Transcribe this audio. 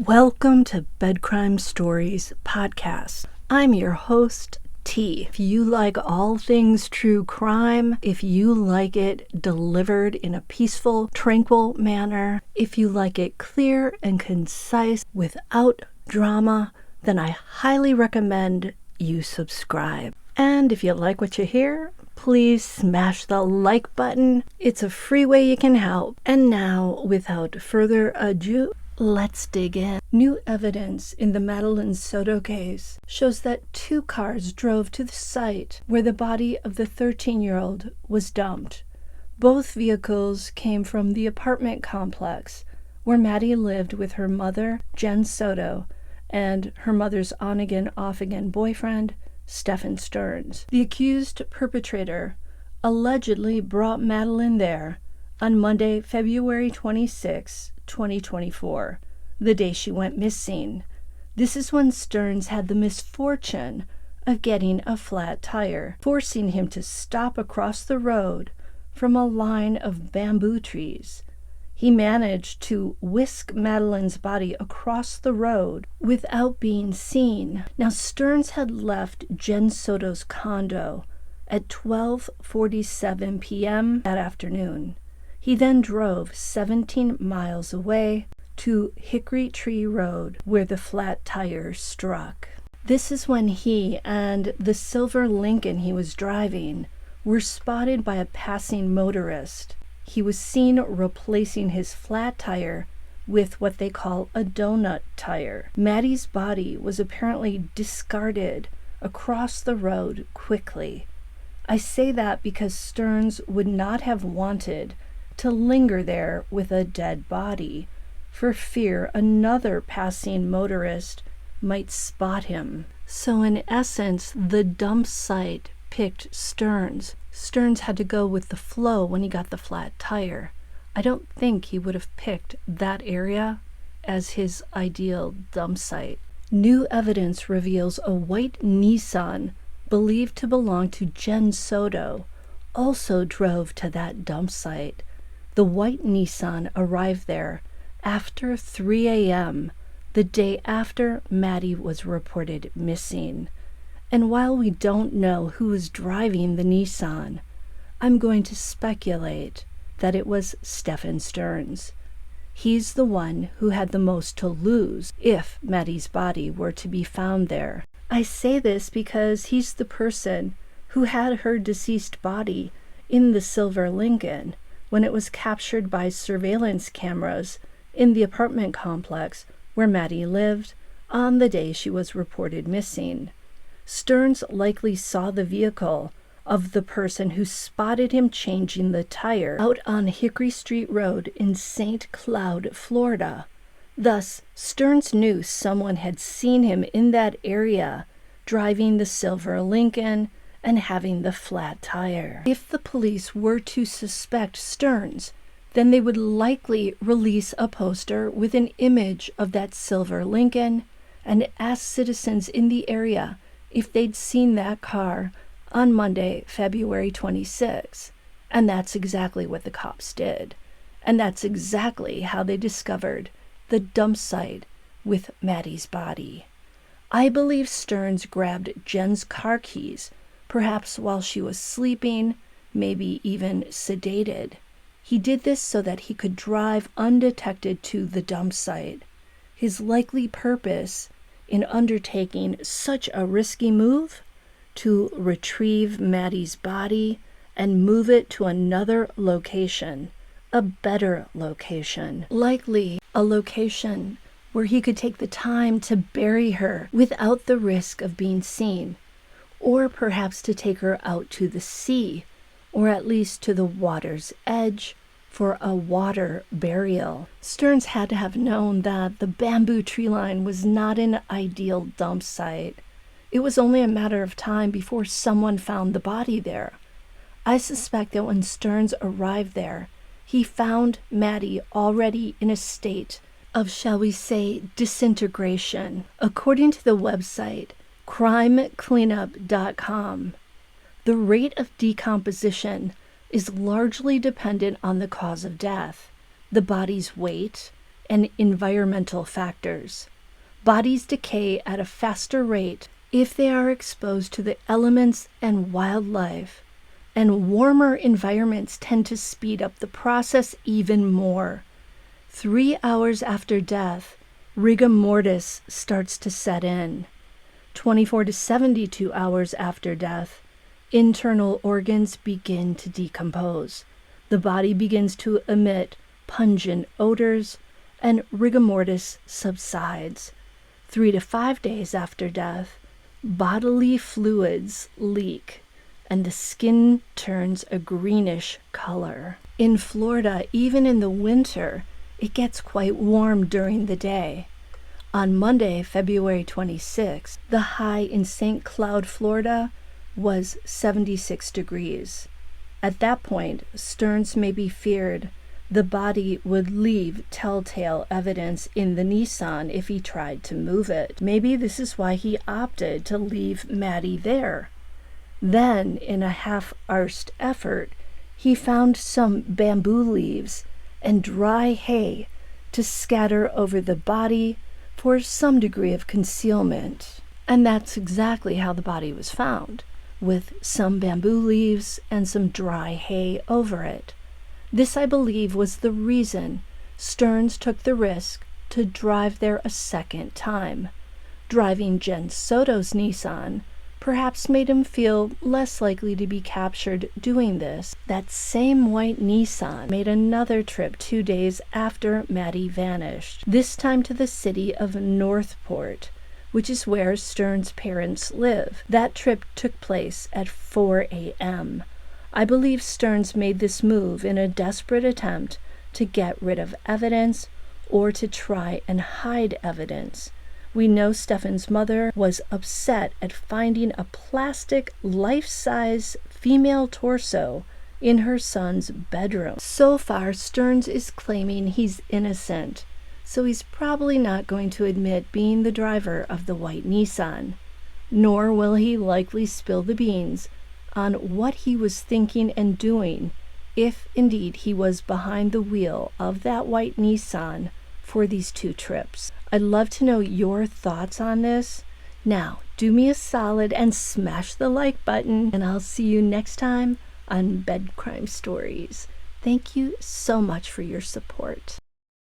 Welcome to Bed Crime Stories podcast. I'm your host, T. If you like all things true crime, if you like it delivered in a peaceful, tranquil manner, if you like it clear and concise without drama, then I highly recommend you subscribe. And if you like what you hear, please smash the like button. It's a free way you can help. And now, without further ado, let's dig in. New evidence in the Madeline Soto case shows that two cars drove to the site where the body of the 13-year-old was dumped. Both vehicles came from the apartment complex where Maddie lived with her mother, Jenn Soto, and her mother's on-again, off-again boyfriend, Stephan Sterns. The accused perpetrator allegedly brought Madeline there on Monday, February 26, 2024, the day she went missing. This is when Sterns had the misfortune of getting a flat tire, forcing him to stop across the road from a line of bamboo trees. He managed to whisk Madeline's body across the road without being seen. Now, Sterns had left Jenn Soto's condo at 12:47 p.m. that afternoon. He then drove 17 miles away to Hickory Tree Road, where the flat tire struck. This is when he and the silver Lincoln he was driving were spotted by a passing motorist. He was seen replacing his flat tire with what they call a donut tire. Maddie's body was apparently discarded across the road quickly. I say that because Sterns would not have wanted to linger there with a dead body for fear another passing motorist might spot him. So in essence, the dump site picked Sterns. Sterns had to go with the flow when he got the flat tire. I don't think he would have picked that area as his ideal dump site. New evidence reveals a white Nissan believed to belong to Jenn Soto also drove to that dump site. The white Nissan arrived there after 3 a.m., the day after Maddie was reported missing. And while we don't know who was driving the Nissan, I'm going to speculate that it was Stephan Sterns. He's the one who had the most to lose if Maddie's body were to be found there. I say this because he's the person who had her deceased body in the silver Lincoln when it was captured by surveillance cameras in the apartment complex where Maddie lived on the day she was reported missing. Sterns likely saw the vehicle of the person who spotted him changing the tire out on Hickory Street Road in St. Cloud, Florida. Thus, Sterns knew someone had seen him in that area driving the silver Lincoln and having the flat tire. If the police were to suspect Sterns, then they would likely release a poster with an image of that silver Lincoln and ask citizens in the area if they'd seen that car on Monday, February 26. And that's exactly what the cops did. And that's exactly how they discovered the dump site with Maddie's body. I believe Sterns grabbed Jenn's car keys, perhaps while she was sleeping, maybe even sedated. He did this so that he could drive undetected to the dump site. His likely purpose in undertaking such a risky move to retrieve Maddie's body and move it to another location, a better location, likely a location where he could take the time to bury her without the risk of being seen, or perhaps to take her out to the sea, or at least to the water's edge for a water burial. Sterns had to have known that the bamboo tree line was not an ideal dump site. It was only a matter of time before someone found the body there. I suspect that when Sterns arrived there, he found Maddie already in a state of, shall we say, disintegration. According to the website crimecleanup.com, the rate of decomposition is largely dependent on the cause of death, the body's weight, and environmental factors. Bodies decay at a faster rate if they are exposed to the elements and wildlife, and warmer environments tend to speed up the process even more. 3 hours after death, rigor mortis starts to set in. 24 to 72 hours after death, internal organs begin to decompose. The body begins to emit pungent odors, and rigor mortis subsides. 3 to 5 days after death, bodily fluids leak, and the skin turns a greenish color. In Florida, even in the winter, it gets quite warm during the day. On Monday, February 26, the high in St. Cloud, Florida, was 76 degrees. At that point, Sterns may be feared the body would leave telltale evidence in the Nissan if he tried to move it. Maybe this is why he opted to leave Maddie there. Then, in a half-arsed effort, he found some bamboo leaves and dry hay to scatter over the body for some degree of concealment. And that's exactly how the body was found, with some bamboo leaves and some dry hay over it. This, I believe, was the reason Sterns took the risk to drive there a second time. Driving Jenn Soto's Nissan perhaps made him feel less likely to be captured doing this. That same white Nissan made another trip 2 days after Maddie vanished, this time to the city of Northport, which is where Sterns' parents live. That trip took place at 4 a.m. I believe Sterns made this move in a desperate attempt to get rid of evidence or to try and hide evidence. We know Stephan's mother was upset at finding a plastic, life-size female torso in her son's bedroom. So far, Sterns is claiming he's innocent, so he's probably not going to admit being the driver of the white Nissan, nor will he likely spill the beans on what he was thinking and doing if indeed he was behind the wheel of that white Nissan for these 2 trips. I'd love to know your thoughts on this. Now, do me a solid and smash the like button, and I'll see you next time on Bed Crime Stories. Thank you so much for your support.